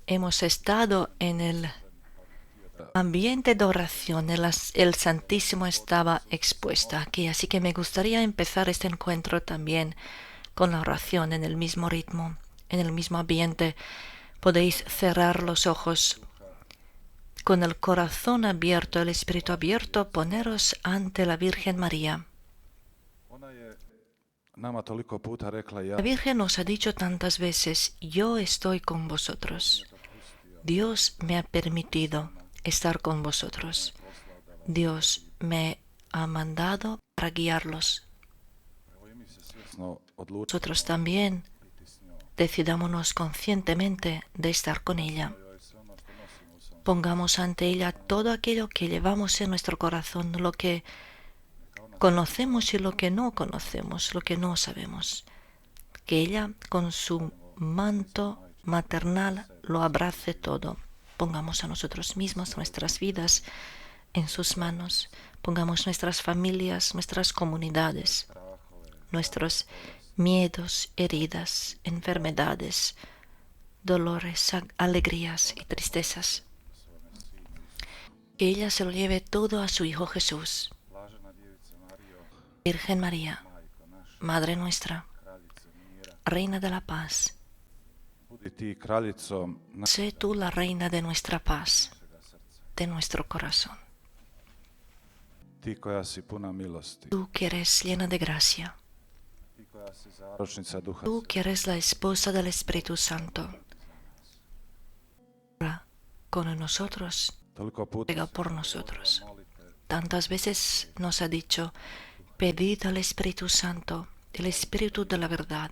Hemos estado en el ambiente de oración. El Santísimo estaba expuesto aquí, así que me gustaría empezar este encuentro también con la oración en el mismo ritmo, en el mismo ambiente. Podéis cerrar los ojos. Con el corazón abierto, el espíritu abierto, poneros ante la Virgen María. La Virgen nos ha dicho tantas veces, yo estoy con vosotros. Dios me ha permitido estar con vosotros. Dios me ha mandado para guiarlos. Nosotros también decidámonos conscientemente de estar con ella. Pongamos ante ella todo aquello que llevamos en nuestro corazón, lo que conocemos y lo que no conocemos, lo que no sabemos. Que ella con su manto maternal lo abrace todo. Pongamos a nosotros mismos, nuestras vidas en sus manos. Pongamos nuestras familias, nuestras comunidades, nuestros miedos, heridas, enfermedades, dolores, alegrías y tristezas. Que ella se lo lleve todo a su Hijo Jesús. Virgen María, Madre nuestra, Reina de la paz, sé tú la Reina de nuestra paz, de nuestro corazón. Tú que eres llena de gracia, tú que eres la esposa del Espíritu Santo, ora con nosotros, ruega por nosotros. Tantas veces nos ha dicho, pedid al Espíritu Santo, el Espíritu de la verdad.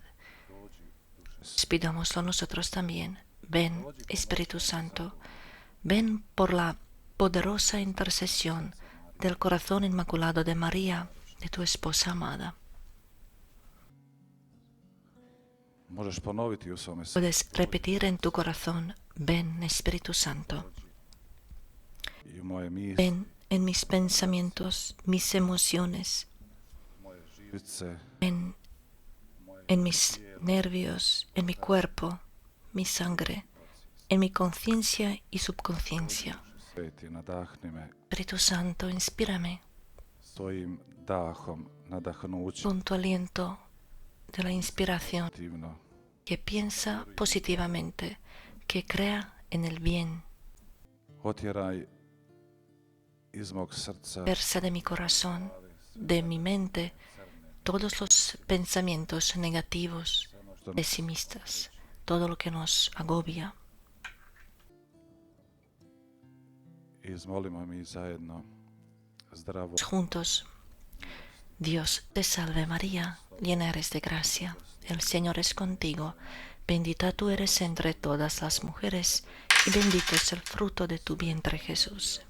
Pidámoslo nosotros también. Ven, Espíritu Santo, ven por la poderosa intercesión del corazón inmaculado de María, de tu esposa amada. Puedes repetir en tu corazón, ven, Espíritu Santo. Ven en mis pensamientos, mis emociones, ven en mis nervios, en mi cuerpo, mi sangre, en mi conciencia y subconsciencia. Espíritu Santo, inspírame con tu aliento de la inspiración, que piensa positivamente, que crea en el bien. Versa de mi corazón, de mi mente, todos los pensamientos negativos, pesimistas, todo lo que nos agobia. Juntos, Dios te salve María, llena eres de gracia, el Señor es contigo, bendita tú eres entre todas las mujeres, y bendito es el fruto de tu vientre Jesús.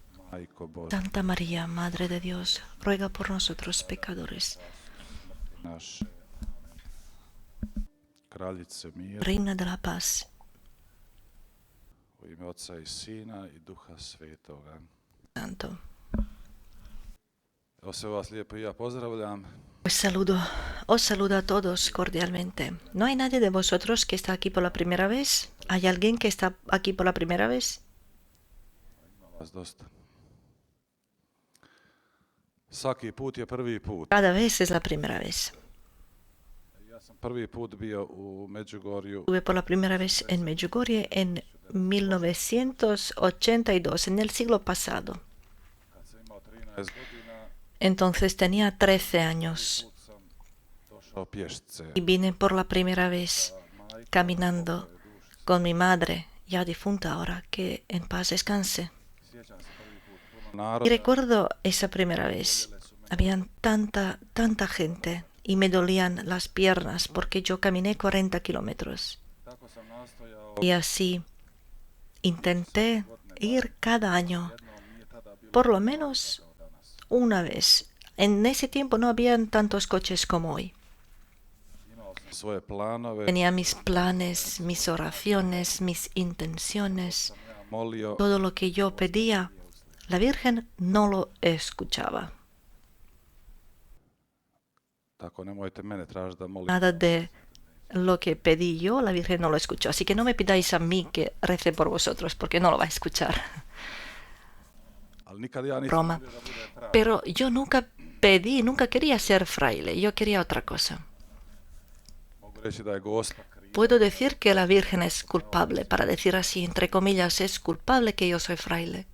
Santa María, Madre de Dios, ruega por nosotros pecadores, Reina de la paz, Santo. Os saludo a todos cordialmente. ¿No hay nadie de vosotros que está aquí por la primera vez? ¿Hay alguien que está aquí por la primera vez? Cada vez es la primera vez. Estuve por la primera vez en Medjugorje en 1982, en el siglo pasado. Entonces tenía 13 años y vine por la primera vez caminando con mi madre, ya difunta ahora, que en paz descanse. Y recuerdo esa primera vez, había tanta gente y me dolían las piernas porque yo caminé 40 kilómetros. Y así intenté ir cada año, por lo menos una vez. En ese tiempo no habían tantos coches como hoy. Tenía mis planes, mis oraciones, mis intenciones. Todo lo que yo pedía, la Virgen no lo escuchaba. Nada de lo que pedí yo, la Virgen no lo escuchó. Así que no me pidáis a mí que rece por vosotros, porque no lo va a escuchar. Roma. Pero yo nunca pedí, nunca quería ser fraile, yo quería otra cosa. Puedo decir que la Virgen es culpable, para decir así, entre comillas, es culpable que yo soy fraile.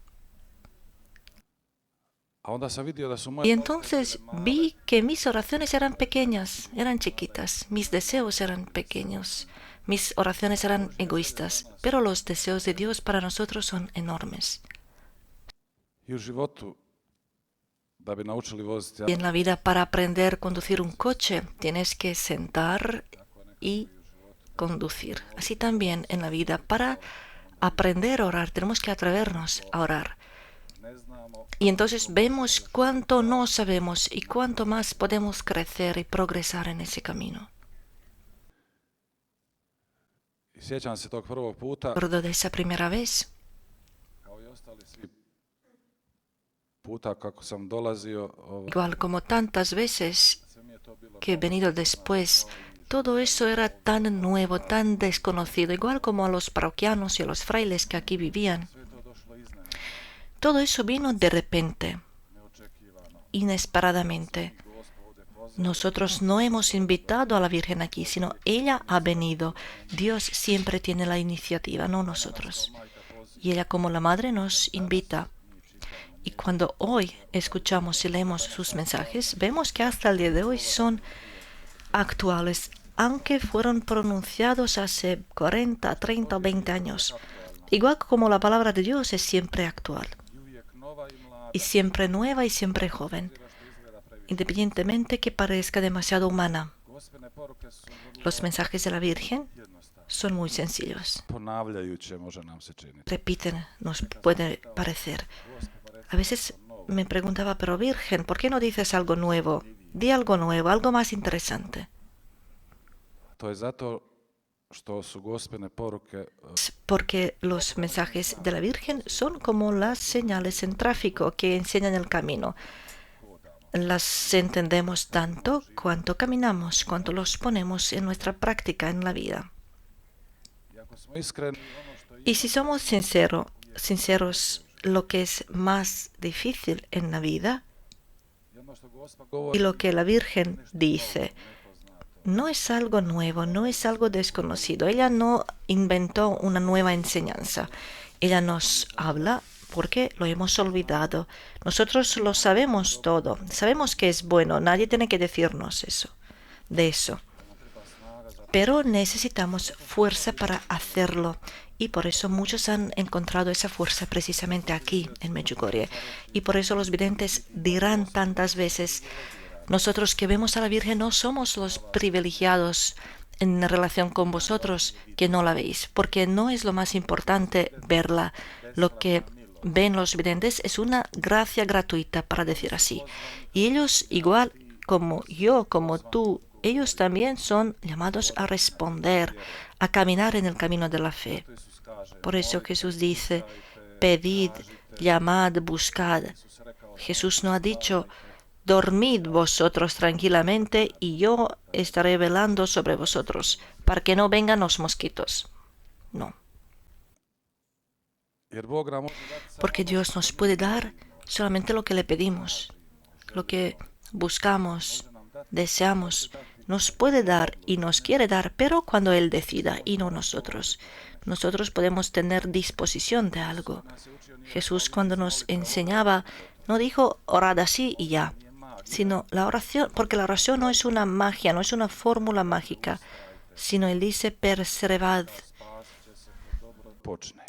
Y entonces vi que mis oraciones eran pequeñas, eran chiquitas, mis deseos eran pequeños, mis oraciones eran egoístas, pero los deseos de Dios para nosotros son enormes. Y en la vida, para aprender a conducir un coche, tienes que sentar y conducir. Así también en la vida, para aprender a orar, tenemos que atrevernos a orar. Y entonces vemos cuánto no sabemos y cuánto más podemos crecer y progresar en ese camino. Recuerdo de esa primera vez. Igual como tantas veces que he venido después, todo eso era tan nuevo, tan desconocido, igual como a los parroquianos y a los frailes que aquí vivían. Todo eso vino de repente, inesperadamente. Nosotros no hemos invitado a la Virgen aquí, sino ella ha venido. Dios siempre tiene la iniciativa, no nosotros. Y ella como la madre nos invita. Y cuando hoy escuchamos y leemos sus mensajes, vemos que hasta el día de hoy son actuales, aunque fueron pronunciados hace 40, 30 o 20 años. Igual como la palabra de Dios es siempre actual. Y siempre nueva y siempre joven, independientemente que parezca demasiado humana. Los mensajes de la Virgen son muy sencillos. Repiten, nos puede parecer. A veces me preguntaba, pero Virgen, ¿por qué no dices algo nuevo? Di algo nuevo, algo más interesante. Porque los mensajes de la Virgen son como las señales en tráfico que enseñan el camino. Las entendemos tanto cuanto caminamos, cuanto los ponemos en nuestra práctica en la vida. Y si somos sinceros, lo que es más difícil en la vida y lo que la Virgen dice, no es algo nuevo, no es algo desconocido. Ella no inventó una nueva enseñanza. Ella nos habla porque lo hemos olvidado. Nosotros lo sabemos todo. Sabemos que es bueno. Nadie tiene que decirnos de eso. Pero necesitamos fuerza para hacerlo. Y por eso muchos han encontrado esa fuerza precisamente aquí, en Medjugorje. Y por eso los videntes dirán tantas veces: nosotros que vemos a la Virgen no somos los privilegiados en relación con vosotros que no la veis, porque no es lo más importante verla. Lo que ven los videntes es una gracia gratuita, para decir así. Y ellos, igual como yo, como tú, ellos también son llamados a responder, a caminar en el camino de la fe. Por eso Jesús dice: pedid, llamad, buscad. Jesús no ha dicho: dormid vosotros tranquilamente y yo estaré velando sobre vosotros, para que no vengan los mosquitos. No. Porque Dios nos puede dar solamente lo que le pedimos, lo que buscamos, deseamos. Nos puede dar y nos quiere dar, pero cuando Él decida y no nosotros. Nosotros podemos tener disposición de algo. Jesús, cuando nos enseñaba, no dijo orad así y ya, sino la oración, porque la oración no es una magia, no es una fórmula mágica, sino Él dice: perseverad.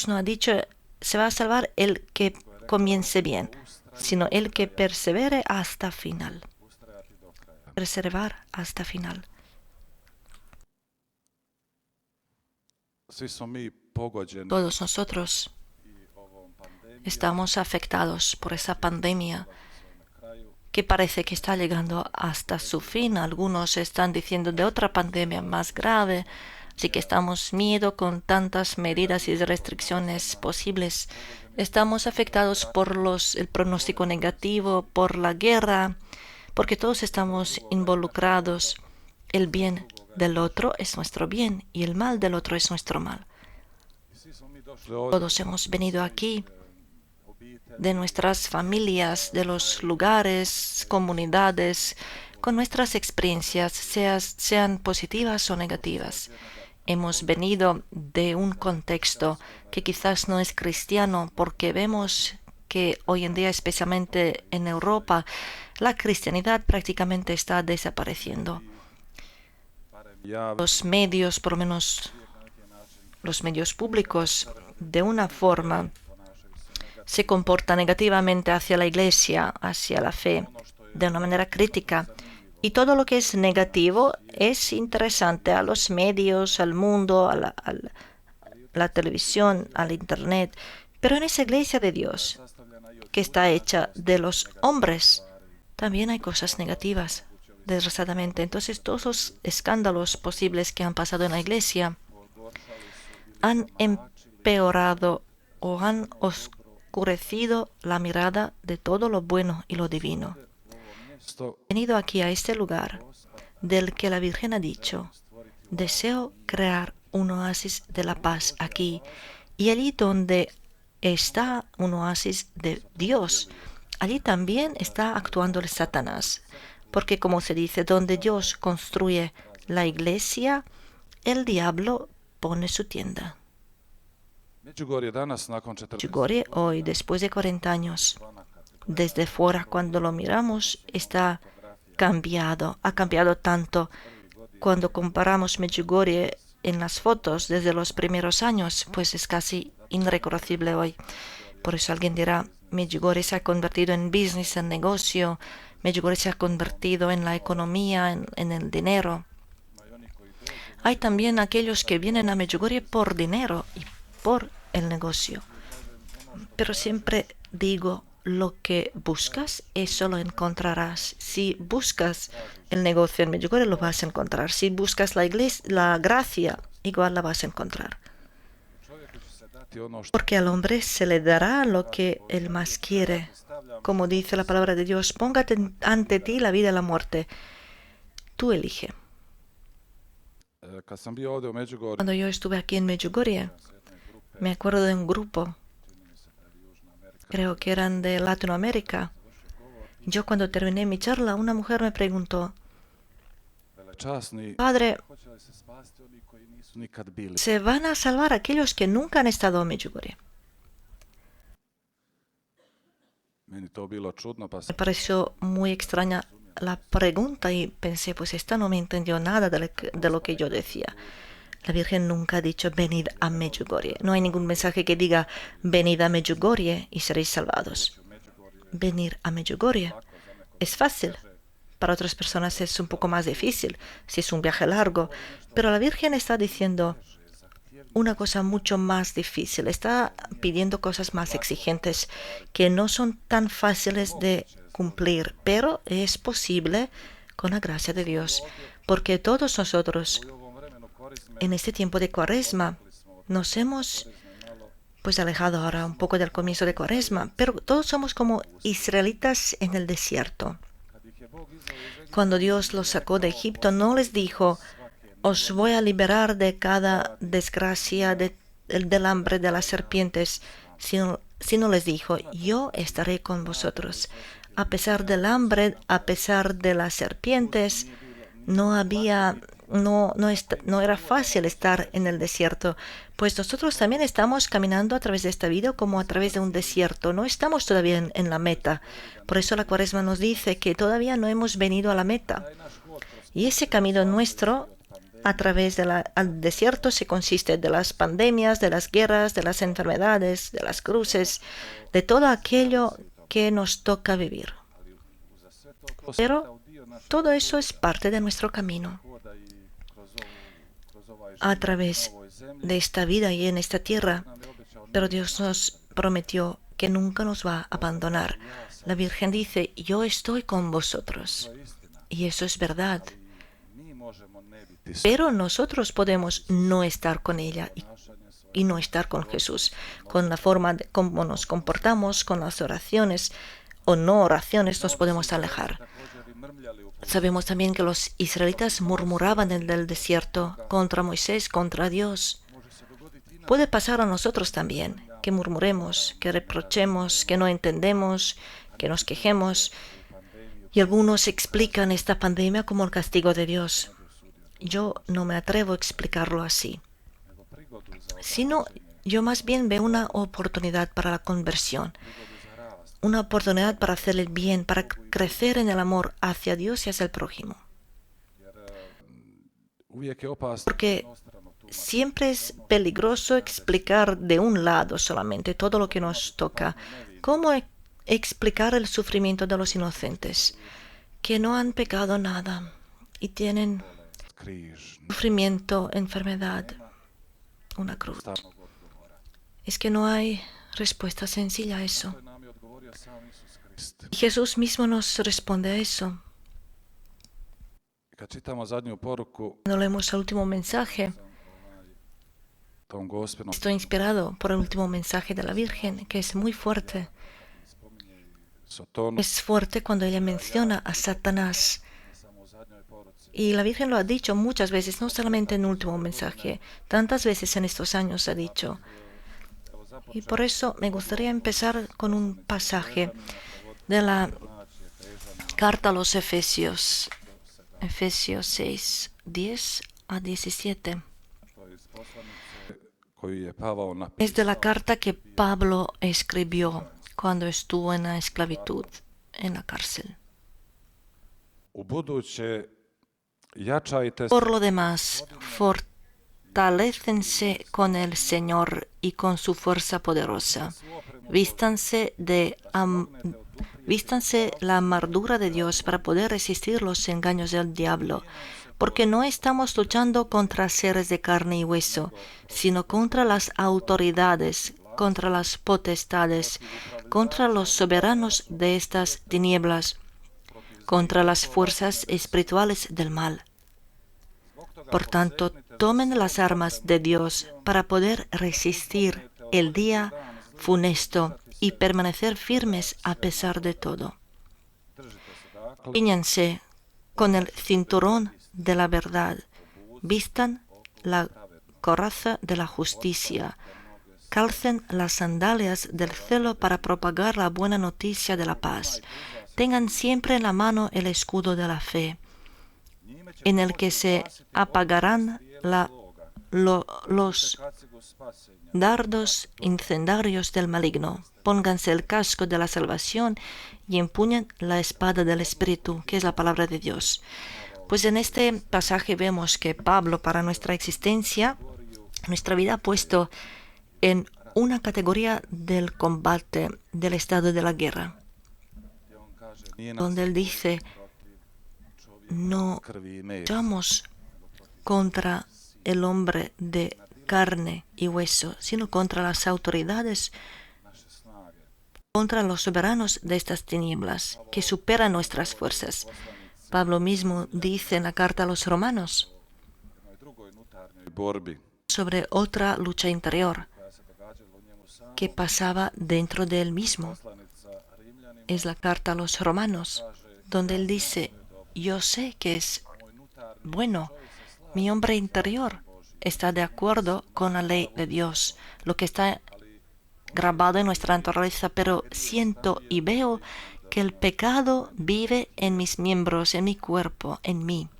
No ha dicho: se va a salvar el que comience bien, sino el que persevere hasta final. Perseverar hasta final. Todos nosotros estamos afectados por esa pandemia que parece que está llegando hasta su fin. Algunos están diciendo de otra pandemia más grave, así que estamos miedo con tantas medidas y restricciones posibles. Estamos afectados por el pronóstico negativo, por la guerra, porque todos estamos involucrados. El bien del otro es nuestro bien y el mal del otro es nuestro mal. Todos hemos venido aquí de nuestras familias, de los lugares, comunidades, con nuestras experiencias, sean positivas o negativas. Hemos venido de un contexto que quizás no es cristiano, porque vemos que hoy en día, especialmente en Europa, la cristianidad prácticamente está desapareciendo. Los medios, por lo menos los medios públicos, de una forma se comportan negativamente hacia la Iglesia, hacia la fe, de una manera crítica. Y todo lo que es negativo es interesante a los medios, al mundo, a la televisión, al Internet. Pero en esa Iglesia de Dios, que está hecha de los hombres, también hay cosas negativas, desgraciadamente. Entonces, todos los escándalos posibles que han pasado en la Iglesia han empeorado o han oscurecido la mirada de todo lo bueno y lo divino. He venido aquí a este lugar del que la Virgen ha dicho: deseo crear un oasis de la paz aquí, y allí donde está un oasis de Dios, allí también está actuando el Satanás, porque como se dice, donde Dios construye la iglesia, el diablo pone su tienda. Medjugorje hoy, después de 40 años, desde fuera cuando lo miramos, está cambiado, ha cambiado tanto. Cuando comparamos Medjugorje en las fotos desde los primeros años, pues es casi irreconocible hoy. Por eso alguien dirá: Medjugorje se ha convertido en business, en negocio, Medjugorje se ha convertido en la economía, en el dinero. Hay también aquellos que vienen a Medjugorje por dinero y por el negocio. Pero siempre digo: lo que buscas, eso lo encontrarás. Si buscas el negocio en Medjugorje, lo vas a encontrar. Si buscas la iglesia, la gracia, igual la vas a encontrar. Porque al hombre se le dará lo que él más quiere. Como dice la palabra de Dios: póngate ante ti la vida y la muerte. Tú elige. Cuando yo estuve aquí en Medjugorje, me acuerdo de un grupo, creo que eran de Latinoamérica. Yo cuando terminé mi charla, una mujer me preguntó: Padre, ¿se van a salvar aquellos que nunca han estado en Medjugorje? Me pareció muy extraña la pregunta y pensé: pues esta no me entendió nada de lo que yo decía. La Virgen nunca ha dicho: venid a Medjugorje. No hay ningún mensaje que diga: venid a Medjugorje y seréis salvados. Venir a Medjugorje es fácil. Para otras personas es un poco más difícil, si es un viaje largo. Pero la Virgen está diciendo una cosa mucho más difícil. Está pidiendo cosas más exigentes que no son tan fáciles de cumplir, pero es posible con la gracia de Dios. Porque todos nosotros, en este tiempo de Cuaresma, nos hemos pues alejado ahora un poco del comienzo de Cuaresma, pero todos somos como israelitas en el desierto. Cuando Dios los sacó de Egipto, no les dijo: os voy a liberar de cada desgracia, del hambre de las serpientes, sino les dijo: yo estaré con vosotros. A pesar del hambre, a pesar de las serpientes, no era fácil estar en el desierto, pues nosotros también estamos caminando a través de esta vida como a través de un desierto. No estamos todavía en la meta. Por eso la Cuaresma nos dice que todavía no hemos venido a la meta. Y ese camino nuestro a través del desierto se consiste de las pandemias, de las guerras, de las enfermedades, de las cruces, de todo aquello que nos toca vivir. Pero todo eso es parte de nuestro camino. A través de esta vida y en esta tierra, pero Dios nos prometió que nunca nos va a abandonar. La Virgen dice: yo estoy con vosotros. Y eso es verdad. Pero nosotros podemos no estar con ella y no estar con Jesús. Con la forma de cómo nos comportamos, con las oraciones o no oraciones, nos podemos alejar. Sabemos también que los israelitas murmuraban en el desierto contra Moisés, contra Dios. Puede pasar a nosotros también, que murmuremos, que reprochemos, que no entendemos, que nos quejemos. Y algunos explican esta pandemia como el castigo de Dios. Yo no me atrevo a explicarlo así, sino yo más bien veo una oportunidad para la conversión, una oportunidad para hacer el bien, para crecer en el amor hacia Dios y hacia el prójimo. Porque siempre es peligroso explicar de un lado solamente todo lo que nos toca. ¿Cómo explicar el sufrimiento de los inocentes que no han pecado nada y tienen sufrimiento, enfermedad, una cruz? Es que no hay respuesta sencilla a eso. Y Jesús mismo nos responde a eso. Cuando leemos el último mensaje, estoy inspirado por el último mensaje de la Virgen, que es muy fuerte. Es fuerte cuando ella menciona a Satanás. Y la Virgen lo ha dicho muchas veces, no solamente en el último mensaje, tantas veces en estos años ha dicho. Y por eso me gustaría empezar con un pasaje de la carta a los Efesios, Efesios 6, 10 a 17. Es de la carta que Pablo escribió cuando estuvo en la esclavitud, en la cárcel. Por lo demás, fortalécense con el Señor y con su fuerza poderosa. Vístanse la armadura de Dios para poder resistir los engaños del diablo, porque no estamos luchando contra seres de carne y hueso, sino contra las autoridades, contra las potestades, contra los soberanos de estas tinieblas, contra las fuerzas espirituales del mal. Por tanto, tomen las armas de Dios para poder resistir el día funesto y permanecer firmes a pesar de todo. Cíñanse con el cinturón de la verdad, vistan la coraza de la justicia, calcen las sandalias del celo para propagar la buena noticia de la paz. Tengan siempre en la mano el escudo de la fe, en el que se apagarán los dardos incendarios del maligno. Pónganse el casco de la salvación y empuñen la espada del Espíritu, que es la palabra de Dios. Pues en este pasaje vemos que Pablo, para nuestra existencia, nuestra vida, ha puesto en una categoría del combate, del estado de la guerra, donde él dice: no luchamos contra el hombre de carne y hueso, sino contra las autoridades, contra los soberanos de estas tinieblas, que superan nuestras fuerzas. Pablo mismo dice en la carta a los Romanos sobre otra lucha interior que pasaba dentro de él mismo. Es la carta a los Romanos, donde él dice: yo sé que es bueno, mi hombre interior está de acuerdo con la ley de Dios, lo que está grabado en nuestra naturaleza, pero siento y veo que el pecado vive en mis miembros, en mi cuerpo, en mí.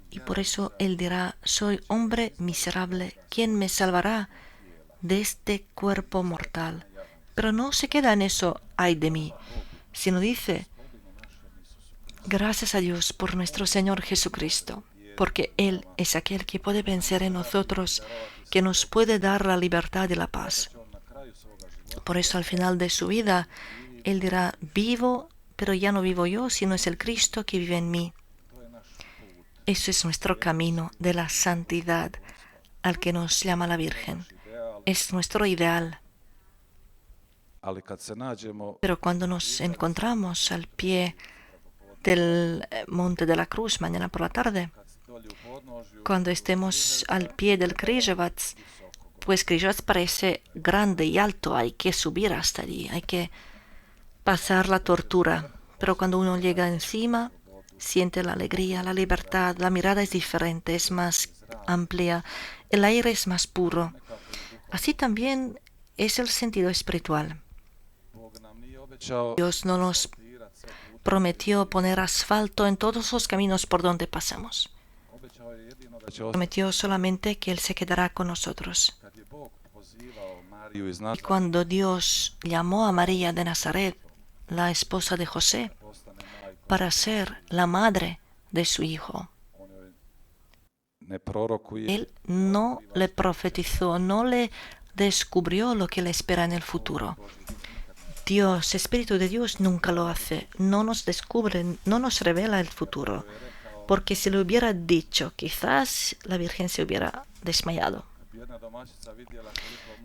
Y por eso él dirá: soy hombre miserable, ¿quién me salvará de este cuerpo mortal? Pero no se queda en eso, ay de mí, sino dice: gracias a Dios por nuestro Señor Jesucristo, porque Él es aquel que puede vencer en nosotros, que nos puede dar la libertad y la paz. Por eso al final de su vida, Él dirá: vivo, pero ya no vivo yo, sino es el Cristo que vive en mí. Eso es nuestro camino de la santidad al que nos llama la Virgen. Es nuestro ideal. Pero cuando nos encontramos al pie del monte de la cruz mañana por la tarde, cuando estemos al pie del Križevac, pues Križevac parece grande y alto, hay que subir hasta allí, hay que pasar la tortura, pero cuando uno llega encima, siente la alegría, la libertad, la mirada es diferente, es más amplia, el aire es más puro. Así también es el sentido espiritual. Dios no nos prometió poner asfalto en todos los caminos por donde pasamos. Prometió solamente que Él se quedará con nosotros. Y cuando Dios llamó a María de Nazaret, la esposa de José, para ser la madre de su hijo, Él no le profetizó, no le descubrió lo que le espera en el futuro. Dios, Espíritu de Dios, nunca lo hace. No nos descubre, no nos revela el futuro. Porque si le hubiera dicho, quizás la Virgen se hubiera desmayado.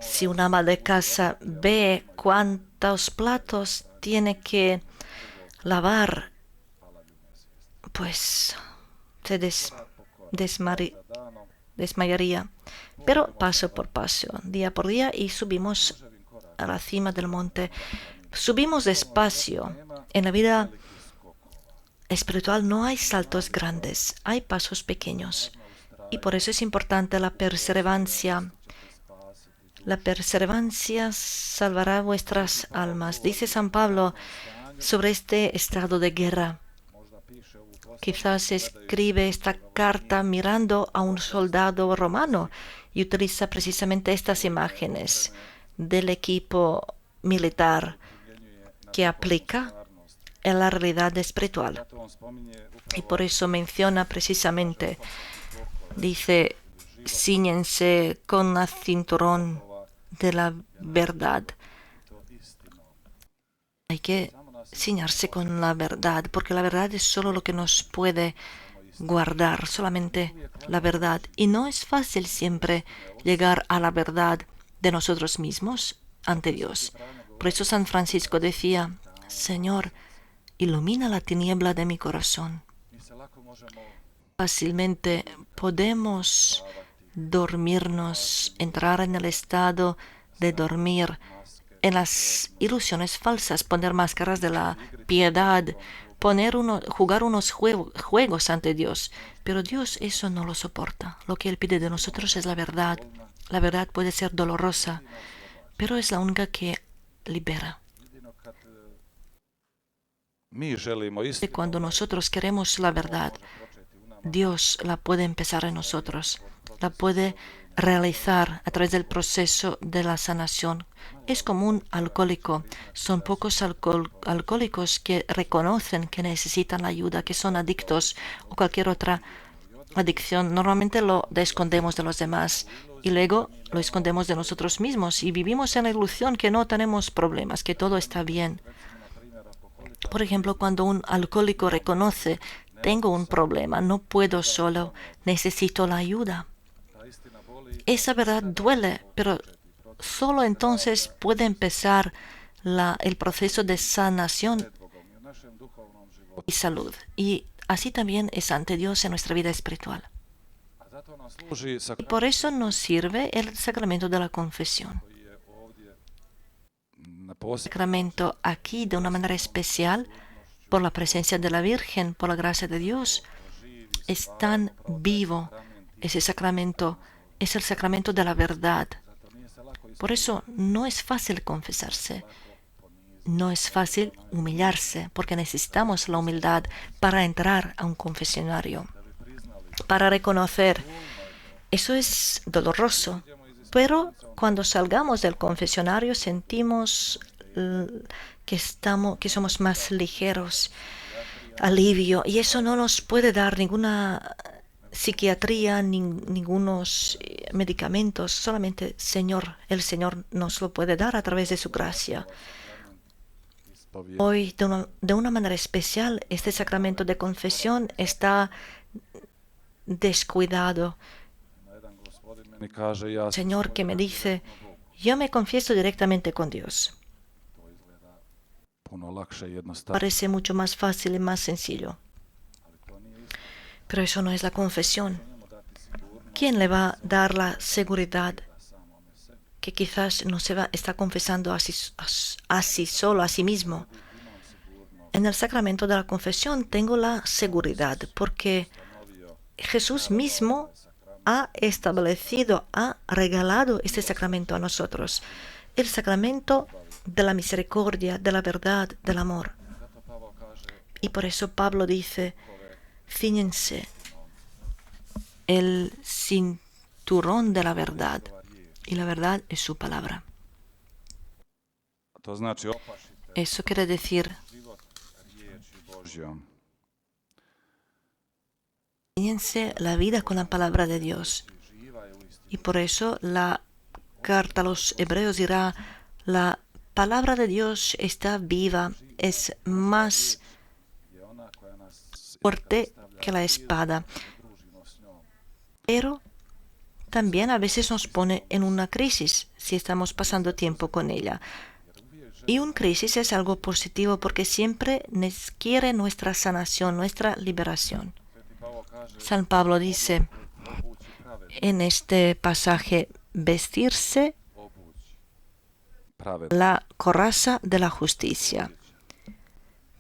Si una ama de casa ve cuántos platos tiene que lavar, pues se desmayaría. Pero paso por paso, día por día, y subimos a la cima del monte. Subimos despacio. En la vida espiritual no hay saltos grandes, hay pasos pequeños. Y por eso es importante la perseverancia. La perseverancia salvará vuestras almas. Dice San Pablo sobre este estado de guerra. Quizás escribe esta carta mirando a un soldado romano y utiliza precisamente estas imágenes del equipo militar que aplica en la realidad espiritual. Y por eso menciona precisamente, dice, cíñense con el cinturón de la verdad. Hay que ciñarse con la verdad, porque la verdad es solo lo que nos puede guardar, solamente la verdad. Y no es fácil siempre llegar a la verdad de nosotros mismos ante Dios. Por eso San Francisco decía, Señor, ilumina la tiniebla de mi corazón. Fácilmente podemos dormirnos, entrar en el estado de dormir, en las ilusiones falsas, poner máscaras de la piedad, jugar unos juegos ante Dios. Pero Dios eso no lo soporta. Lo que Él pide de nosotros es la verdad. La verdad puede ser dolorosa, pero es la única que libera. Y cuando nosotros queremos la verdad, Dios la puede empezar en nosotros, la puede realizar a través del proceso de la sanación. Es como un alcohólico. Son pocos alcohólicos que reconocen que necesitan la ayuda, que son adictos o cualquier otra adicción. Normalmente lo escondemos de los demás y luego lo escondemos de nosotros mismos y vivimos en la ilusión que no tenemos problemas, que todo está bien. Por ejemplo, cuando un alcohólico reconoce, tengo un problema, no puedo solo, necesito la ayuda. Esa verdad duele, pero solo entonces puede empezar el proceso de sanación y salud. Y así también es ante Dios en nuestra vida espiritual. Y por eso nos sirve el sacramento de la confesión. El sacramento aquí de una manera especial, por la presencia de la Virgen, por la gracia de Dios, es tan vivo. Ese sacramento es el sacramento de la verdad. Por eso no es fácil confesarse, no es fácil humillarse, porque necesitamos la humildad para entrar a un confesionario, para reconocer. Eso es doloroso, pero cuando salgamos del confesionario sentimos que somos más ligeros, alivio, y eso no nos puede dar ninguna psiquiatría, ningunos medicamentos, solamente el Señor nos lo puede dar a través de su gracia. Hoy, de una manera especial, este sacramento de confesión está descuidado. Señor que me dice, yo me confieso directamente con Dios. Parece mucho más fácil y más sencillo. Pero eso no es la confesión. ¿Quién le va a dar la seguridad que quizás no está confesando así solo a sí mismo? En el sacramento de la confesión tengo la seguridad porque Jesús mismo ha establecido, ha regalado este sacramento a nosotros. El sacramento de la misericordia, de la verdad, del amor. Y por eso Pablo dice, cíñense el cinturón de la verdad. Y la verdad es su palabra. Eso quiere decir, cíñense la vida con la palabra de Dios. Y por eso la carta a los Hebreos dirá, la palabra de Dios está viva, es más fuerte que la espada. Pero también a veces nos pone en una crisis si estamos pasando tiempo con ella. Y una crisis es algo positivo porque siempre quiere nuestra sanación, nuestra liberación. San Pablo dice en este pasaje, vestirse la coraza de la justicia.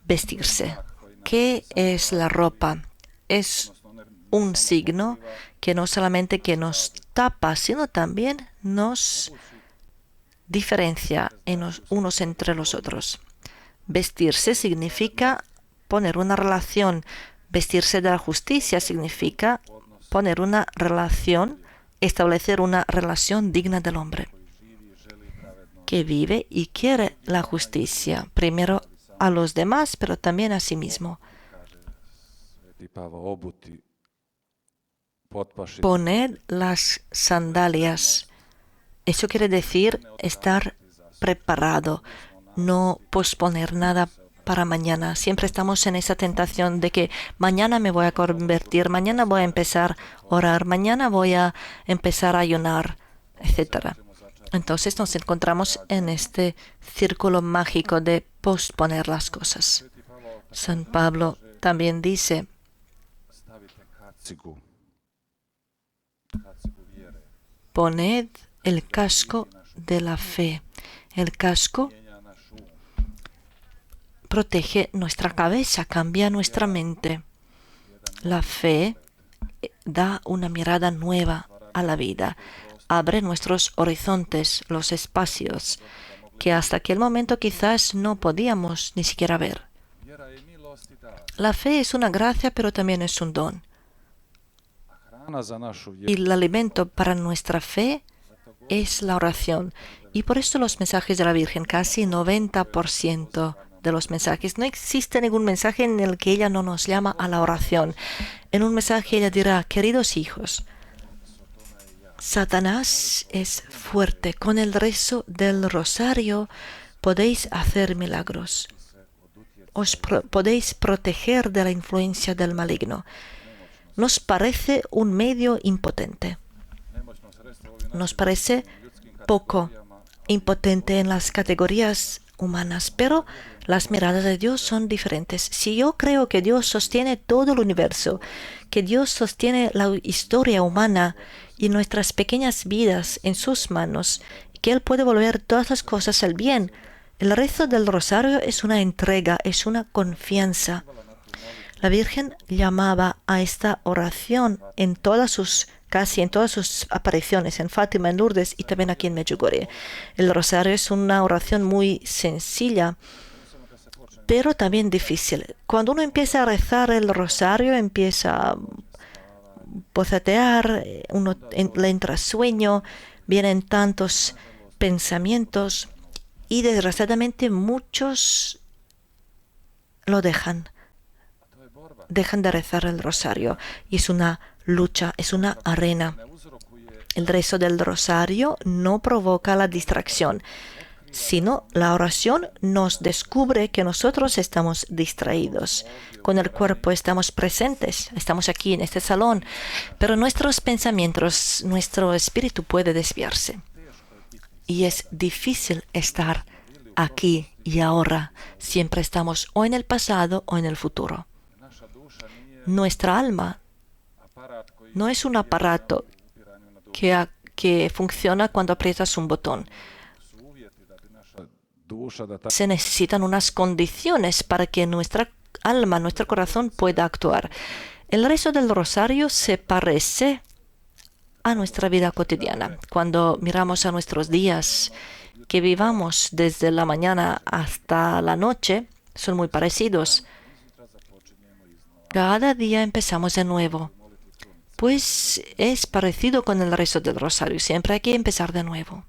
Vestirse. ¿Qué es la ropa? Es un signo que no solamente que nos tapa, sino también nos diferencia unos entre los otros. Vestirse significa poner una relación. Vestirse de la justicia significa poner una relación, establecer una relación digna del hombre, que vive y quiere la justicia, primero a los demás, pero también a sí mismo. Poned las sandalias. Eso quiere decir estar preparado, no posponer nada para mañana. Siempre estamos en esa tentación de que mañana me voy a convertir, mañana voy a empezar a orar, mañana voy a empezar a ayunar, etc. Entonces nos encontramos en este círculo mágico de posponer las cosas. San Pablo también dice, poned el casco de la fe. El casco protege nuestra cabeza, cambia nuestra mente. La fe da una mirada nueva a la vida, abre nuestros horizontes, los espacios, que hasta aquel momento quizás no podíamos ni siquiera ver. La fe es una gracia, pero también es un don. Y el alimento para nuestra fe es la oración. Y por esto los mensajes de la Virgen, casi 90% de los mensajes, no existe ningún mensaje en el que ella no nos llama a la oración. En un mensaje ella dirá, queridos hijos, Satanás es fuerte. Con el rezo del rosario podéis hacer milagros. Os podéis proteger de la influencia del maligno. Nos parece un medio impotente. Nos parece poco impotente en las categorías humanas, pero las miradas de Dios son diferentes. Si yo creo que Dios sostiene todo el universo, que Dios sostiene la historia humana y nuestras pequeñas vidas en sus manos, que Él puede volver todas las cosas al bien, el rezo del rosario es una entrega, es una confianza. La Virgen llamaba a esta oración casi en todas sus apariciones, en Fátima, en Lourdes y también aquí en Medjugorje. El rosario es una oración muy sencilla, pero también difícil. Cuando uno empieza a rezar el rosario, empieza a bocetear, uno le entra sueño, vienen tantos pensamientos y desgraciadamente muchos lo dejan de rezar el rosario. Y es una lucha, es una arena. El rezo del rosario no provoca la distracción, sino la oración nos descubre que nosotros estamos distraídos. Con el cuerpo estamos presentes, estamos aquí en este salón, pero nuestros pensamientos, nuestro espíritu puede desviarse. Y es difícil estar aquí y ahora. Siempre estamos o en el pasado o en el futuro. Nuestra alma no es un aparato que funciona cuando aprietas un botón. se necesitan unas condiciones para que nuestra alma, nuestro corazón pueda actuar. El rezo del rosario se parece a nuestra vida cotidiana. Cuando miramos a nuestros días que vivamos desde la mañana hasta la noche, son muy parecidos. Cada día empezamos de nuevo. Pues es parecido con el rezo del rosario. Siempre hay que empezar de nuevo.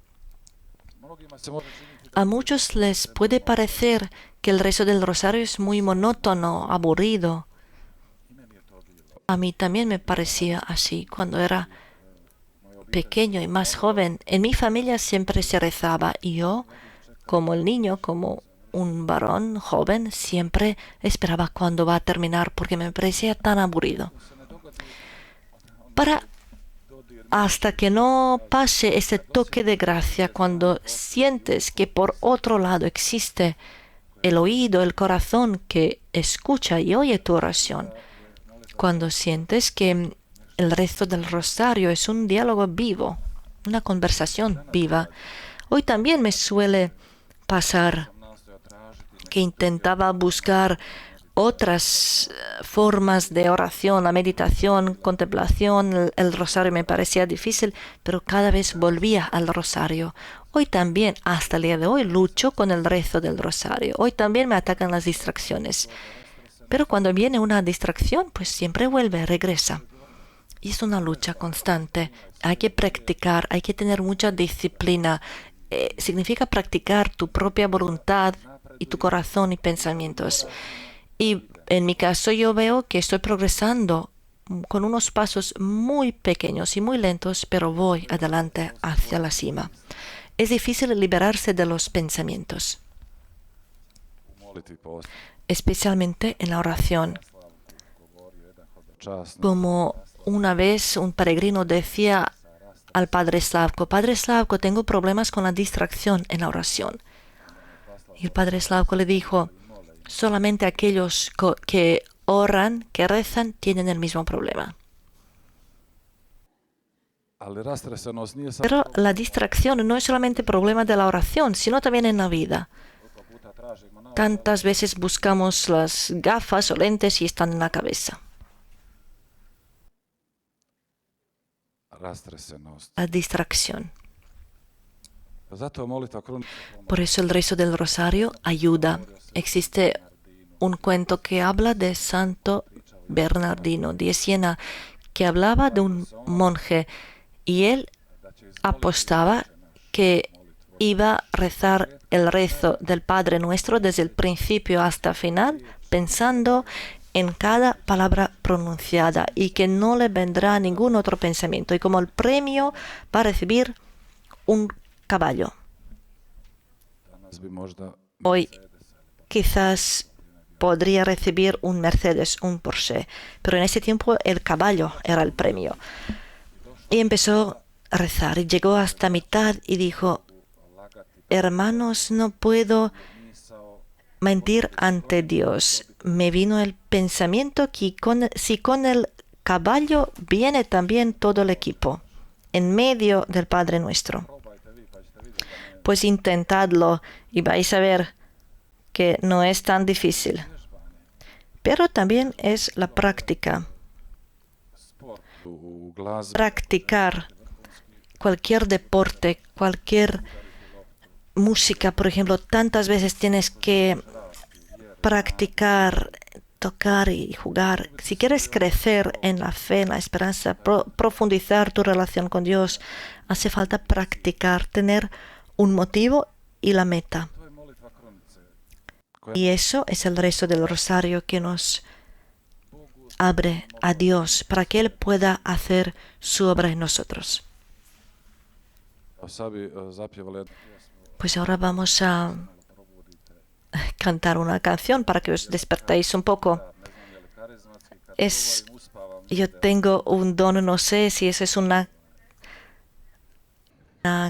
A muchos les puede parecer que el rezo del rosario es muy monótono, aburrido. A mí también me parecía así cuando era pequeño y más joven. En mi familia siempre se rezaba y yo, como el niño, como un varón joven, siempre esperaba cuándo va a terminar porque me parecía tan aburrido. Hasta que no pase ese toque de gracia, cuando sientes que por otro lado existe el oído, el corazón que escucha y oye tu oración, cuando sientes que el rezo del rosario es un diálogo vivo, una conversación viva. Hoy también me suele pasar que intentaba buscar otras formas de oración, la meditación, contemplación, el rosario me parecía difícil, pero cada vez volvía al rosario. Hoy también, hasta el día de hoy, lucho con el rezo del rosario. Hoy también me atacan las distracciones. Pero cuando viene una distracción, pues siempre vuelve, regresa. Y es una lucha constante. Hay que practicar, hay que tener mucha disciplina. Significa practicar tu propia voluntad y tu corazón y pensamientos. Y en mi caso yo veo que estoy progresando con unos pasos muy pequeños y muy lentos, pero voy adelante hacia la cima. Es difícil liberarse de los pensamientos, especialmente en la oración. Como una vez un peregrino decía al Padre Slavko, Padre Slavko, tengo problemas con la distracción en la oración. Y el Padre Slavko le dijo, solamente aquellos que oran, que rezan, tienen el mismo problema. Pero la distracción no es solamente problema de la oración, sino también en la vida. Tantas veces buscamos las gafas o lentes y están en la cabeza. La distracción. Por eso el rezo del rosario ayuda. Existe un cuento que habla de Santo Bernardino de Siena, que hablaba de un monje y él apostaba que iba a rezar el rezo del Padre Nuestro desde el principio hasta el final, pensando en cada palabra pronunciada y que no le vendrá ningún otro pensamiento. Y como el premio va a recibir un caballo. Hoy quizás podría recibir un Mercedes, un Porsche, pero en ese tiempo el caballo era el premio. Y empezó a rezar y llegó hasta mitad y dijo, hermanos, no puedo mentir ante Dios. Me vino el pensamiento que si con el caballo viene también todo el equipo, en medio del Padre Nuestro. Pues intentadlo y vais a ver que no es tan difícil. Pero también es la práctica. Practicar cualquier deporte, cualquier música, por ejemplo, tantas veces tienes que practicar, tocar y jugar. Si quieres crecer en la fe, en la esperanza, profundizar tu relación con Dios, hace falta practicar, tener un motivo y la meta. Y eso es el rezo del rosario que nos abre a Dios para que Él pueda hacer su obra en nosotros. Pues ahora vamos a cantar una canción para que os despertéis un poco. Yo tengo un don, no sé si eso es una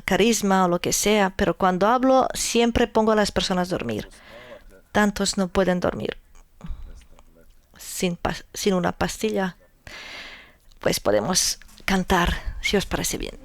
carisma o lo que sea, pero cuando hablo siempre pongo a las personas a dormir. Tantos no pueden dormir sin una pastilla. Pues podemos cantar, si os parece bien.